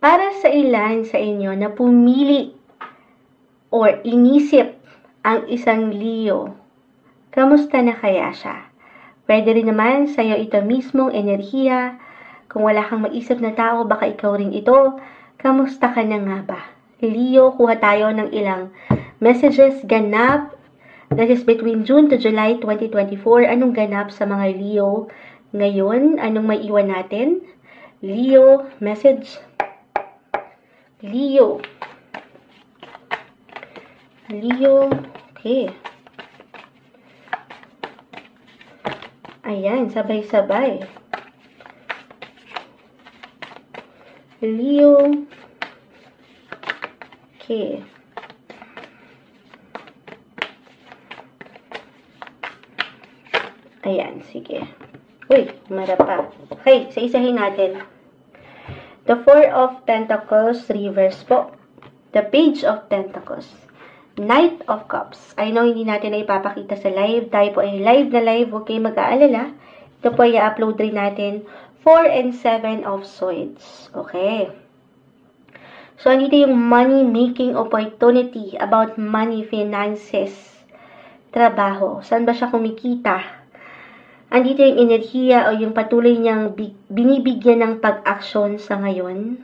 Para sa ilan sa inyo na pumili or inisip ang isang Leo, kamusta na kaya siya? Pwede rin naman sa'yo ito mismong enerhiya. Kung wala kang maisip na tao, baka ikaw rin ito. Kamusta ka na nga ba? Leo, kuha tayo ng ilang messages ganap. That is between June to July 2024. Anong ganap sa mga Leo ngayon? Anong may iwan natin? Leo, message. Leo. Leo, okay. Ayan, sabay-sabay. Leo. Okay. Ayan, sige. Uy, mara pa. Okay, isa-isahin natin. The Four of Pentacles, reverse po. The Page of Pentacles. Knight of Cups. I know hindi natin na ipapakita sa live. Tayo po ay live na live. Huwag kayong mag-aalala. Ito po ay i-upload rin natin. 4 and 7 of Swords. Okay. So, andito yung money-making opportunity about money, finances, trabaho. Saan ba siya kumikita? Andito yung enerhiya o yung patuloy niyang binibigyan ng pag-aksyon sa ngayon.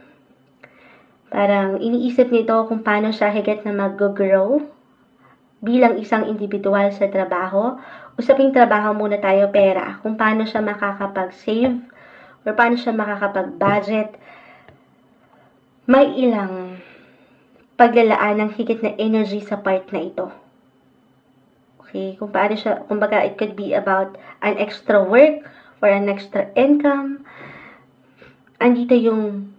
Parang iniisip nito kung paano siya higit na mag-grow bilang isang individual sa trabaho. Usaping trabaho muna tayo, pera. Kung paano siya makakapag-save or paano siya makakapag-budget. May ilang paglalaan ng higit na energy sa part na ito. Okay, kung paano siya, kumbaga it could be about an extra work or an extra income. Andito yung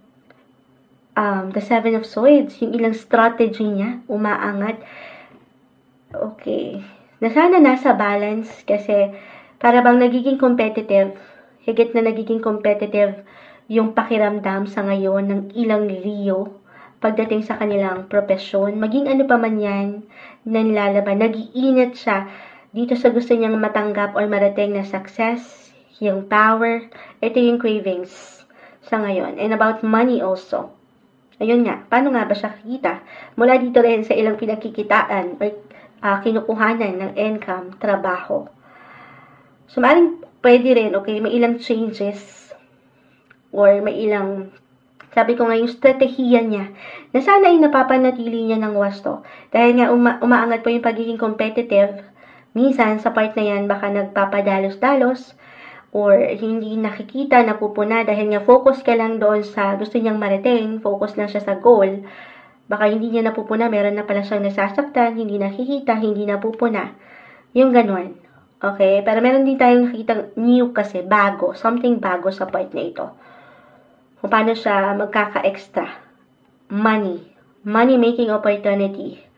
the Seven of Swords, yung ilang strategy niya, umaangat. Okay. Sana nasa balance kasi para bang nagiging competitive, higit na nagiging competitive yung pakiramdam sa ngayon ng ilang Leo pagdating sa kanilang profesyon. Maging ano pa man yan na nilalaban, nag-iinit siya dito sa gusto niyang matanggap or marating na success, yung power. Ito yung cravings sa ngayon. And about money also. Ayun nga, paano nga ba siya kikita? Mula dito rin sa ilang pinagkikitaan or kinukuhanan ng income, trabaho. So, maaaring pwede rin, okay, may ilang changes or may ilang, sabi ko nga, yung strategiya niya na sana ay napapanatili niya ng wasto. Dahil nga umaangat po yung pagiging competitive, minsan sa part na yan baka nagpapadalos-dalos, or hindi nakikita, napupuna dahil nga focus ka lang doon sa gusto niyang marating, focus lang siya sa goal. Baka hindi niya napupuna, meron na pala siyang nasasaktan, hindi nakikita, hindi napupuna. Yung ganun. Okay? Pero meron din tayong nakikita new kasi, bago, something bago sa part na ito. Kung paano siya magkaka-extra. Money-making opportunity.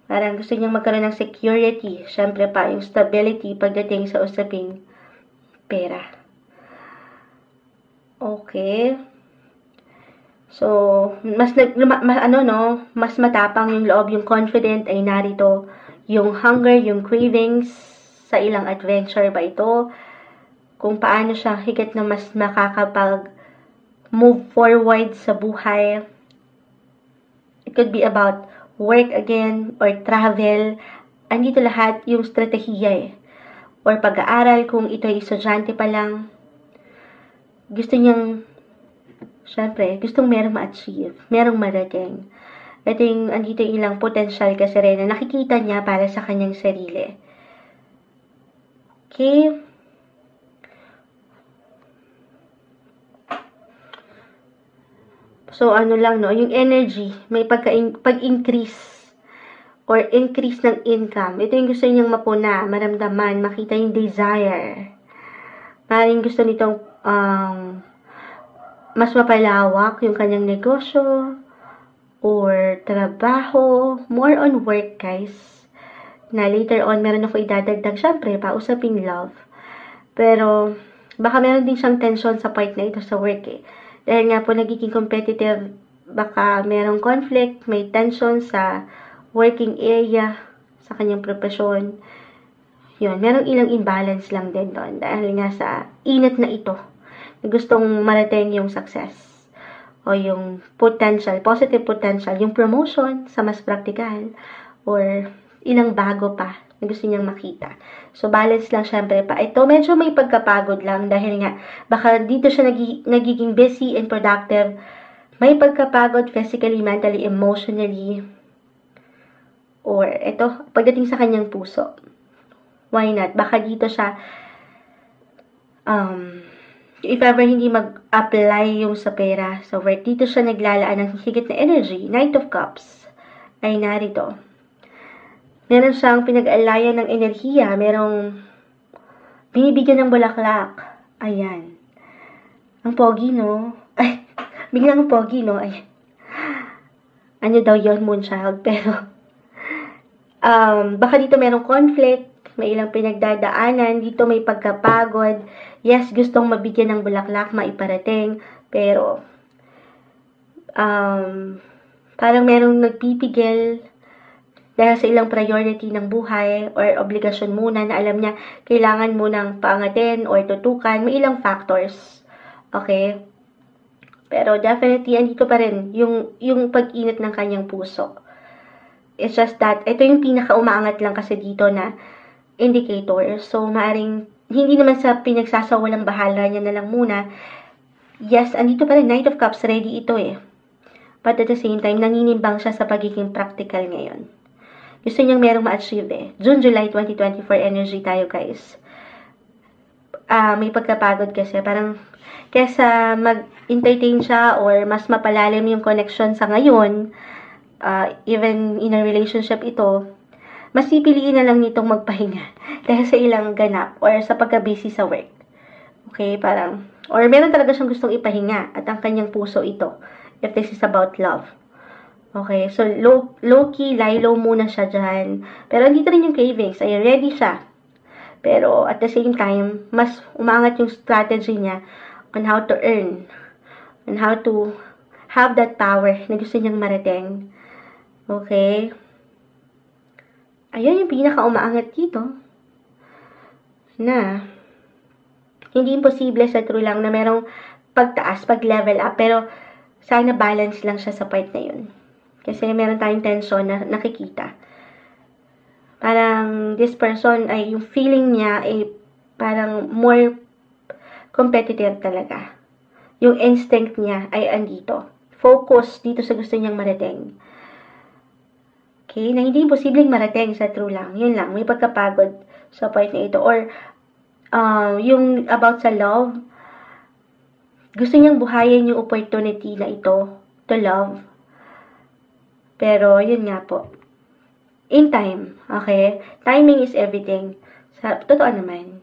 Parang gusto niyang magkaroon ng security. Siyempre pa, yung stability pagdating sa usaping pera. Okay. So, mas matapang yung loob, yung confident ay narito. Yung hunger, yung cravings sa ilang adventure ba ito? Kung paano siya higit na mas makakapag-move forward sa buhay. It could be about work again, or travel. Andito lahat yung strategiya eh. Or pag-aaral, kung ito ay estudyante pa lang. Gusto niyang, syempre, gustong merong ma-achieve, merong marating. Ito yung, andito yung ilang potential kasi rin na nakikita niya para sa kanyang sarili. Okay? So, ano lang, no? Yung energy, may pag-increase or increase ng income. Ito yung gusto niyang mapuna, maramdaman, makita yung desire. Maring gusto nitong mas mapalawak yung kanyang negosyo or trabaho. More on work, guys. Na later on, meron ako idadagdag. Syempre, pausaping love. Pero, baka meron din siyang tension sa part na ito sa work eh. Dahil nga po nagiging competitive, baka merong conflict, may tension sa working area, sa kanyang profesyon. Yun, merong ilang imbalance lang din doon. Dahil nga sa init na ito, na gustong marating yung success. o yung potential, positive potential, yung promotion sa mas practical, or ilang bago pa na gusto niyang makita. So, balance lang syempre pa. Ito, medyo may pagkapagod lang dahil nga, baka dito siya nagiging busy and productive. May pagkapagod physically, mentally, emotionally, or ito, pagdating sa kanyang puso. Why not? Baka dito siya, if ever hindi mag-apply yung sa pera, sa work, dito siya naglalaan ng higit na energy. Knight of Cups ay narito. Meron siyang pinag-alayan ng enerhiya. Merong binibigyan ng bulaklak. Ayan. Ang pogi, no? Ay, biglang pogi, no? Ay. Ano daw yun, Moonchild? Pero, baka dito merong conflict. May ilang pinagdadaanan. Dito may pagkapagod. Yes, gustong mabigyan ng bulaklak, maiparating, pero parang merong nagpipigil dahil sa ilang priority ng buhay or obligasyon muna na alam niya kailangan munang paangatin or tutukan. May ilang factors. Okay? Pero definitely, andito pa rin yung pag-init ng kanyang puso. It's just that, ito yung pinaka-umaangat lang kasi dito na indicator. So, maaring hindi naman sa pinagsasawalang bahala niya na lang muna. Yes, andito pa rin, Knight of Cups, ready ito eh. But at the same time, naninimbang siya sa pagiging practical ngayon. Gusto niyang merong ma-achieve eh. June, July 2024 energy tayo, guys. May pagkapagod kasi. Parang, kesa mag-entertain siya or mas mapalalim yung connection sa ngayon, even in a relationship ito, mas pipiliin na lang nitong magpahinga dahil sa ilang ganap or sa pagka-busy sa work. Okay, parang, or meron talaga siyang gustong ipahinga at ang kanyang puso ito if this is about love. Okay, so low-key, lie low muna siya dyan. Pero andito rin yung cravings, ay ready siya. Pero at the same time, mas umangat yung strategy niya on how to earn, on how to have that power na gusto niyang marating. Okay? Ayun yung pinaka-umaangat dito. Na, hindi imposible sa true lang na merong pagtaas, pag-level up, pero sana balance lang siya sa part na yun. Kasi meron tayong tension na nakikita. Parang this person ay yung feeling niya ay parang more competitive talaga. Yung instinct niya ay andito. Focus dito sa gusto niyang marating. Okay, na hindi posibleng marating sa true lang. Yun lang, may pagkapagod sa part na ito. Or, yung about sa love, gusto niyang buhayin yung opportunity na ito to love. Pero, yun nga po. In time, okay? Timing is everything. Totoo naman.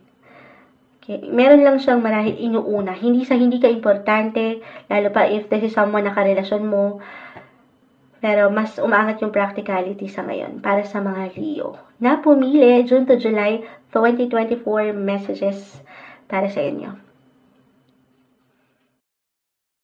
Okay. Meron lang siyang marahil inuuna. Hindi ka importante, lalo pa if this is someone na karelasyon mo. Pero mas umaangat yung practicality sa ngayon para sa mga Leo na pumili June to July 2024 messages para sa inyo.